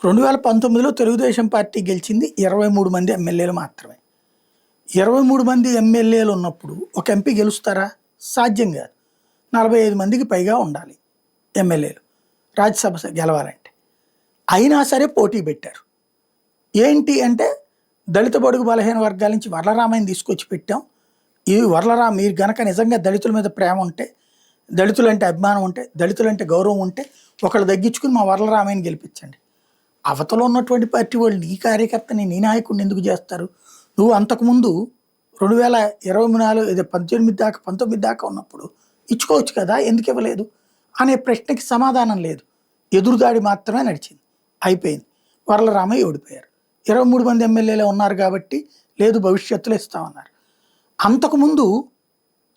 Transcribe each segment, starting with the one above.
2019లో Telugu Desam party గెలిచింది 23 మంది ఎమ్మెల్యేలు మాత్రమే. 23 మంది ఎమ్మెల్యేలు ఉన్నప్పుడు ఒక ఎంపీ గెలుస్తారా? సాధ్యం కాదు. 45 మందికి పైగా ఉండాలి ఎమ్మెల్యేలు రాజ్యసభ గెలవాలంటే. అయినా సరే పోటీ పెట్టారు. ఏంటి అంటే దళిత బడుగు బలహీన వర్గాల నుంచి వరలరామయ్యని తీసుకొచ్చి పెట్టాం. ఈ వరలరామ మీరు గనక నిజంగా దళితుల మీద ప్రేమ ఉంటే, దళితులంటే అభిమానం ఉంటే, దళితులంటే గౌరవం ఉంటే ఒకళ్ళు తగ్గించుకుని మా వరలరామయ్యని గెలిపించండి. అవతల ఉన్నటువంటి పార్టీ వాళ్ళు నీ కార్యకర్తని నీ నాయకుడిని ఎందుకు చేస్తారు? నువ్వు అంతకుముందు 2024 19 దాకా ఉన్నప్పుడు ఇచ్చుకోవచ్చు కదా, ఎందుకు ఇవ్వలేదు అనే ప్రశ్నకి సమాధానం లేదు. ఎదురుదాడి మాత్రమే నడిచింది. అయిపోయింది. వరలరామయ్య ఓడిపోయారు. 23 మంది ఎమ్మెల్యేలే ఉన్నారు కాబట్టి లేదు భవిష్యత్తులో ఇస్తామన్నారు. అంతకుముందు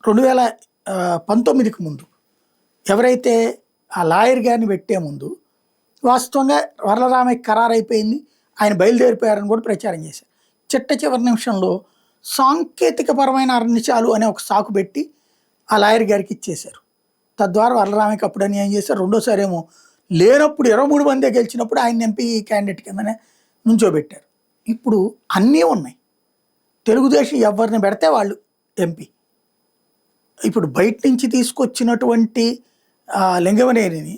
2019కి ముందు ఎవరైతే ఆ లాయర్ గారిని పెట్టే ముందు వాస్తవంగా వరలరామయ్య ఖరారు అయిపోయింది, ఆయన బయలుదేరిపోయారని కూడా ప్రచారం చేశారు. చివరి నిమిషంలో సాంకేతికపరమైన అరణ్యచాలు అనే ఒక సాకు పెట్టి ఆ లాయర్ గారికి ఇచ్చేశారు. తద్వారా వరలరామయ్యకి అప్పుడు అన్యాయం చేశారు. రెండోసారి ఏమో లేనప్పుడు 23 మందే గెలిచినప్పుడు ఆయన ఎంపీ క్యాండిడేట్ కిందనే నుంచోబెట్టారు. ఇప్పుడు అన్నీ ఉన్నాయి. తెలుగుదేశం ఎవరిని పెడితే వాళ్ళు ఎంపీ. ఇప్పుడు బయట నుంచి తీసుకొచ్చినటువంటి లింగమనేనిని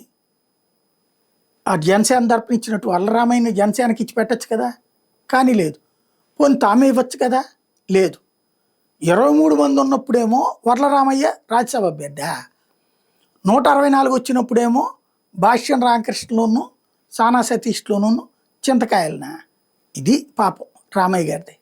ఆ జనసేన తరపున ఇచ్చినట్టు వరలరామయ్యని జనసేనకి ఇచ్చి పెట్టచ్చు కదా, కానీ లేదు. పోనీ తామే ఇవ్వచ్చు కదా, లేదు. 23 మంది ఉన్నప్పుడేమో వరలరామయ్య రాజ్యసభ అభ్యర్థి, 164 వచ్చినప్పుడేమో భాష్యం రామకృష్ణలోను సానా సతీష్లోను చింతకాయలనా. ఇది పాపం రామయ్య గారిది.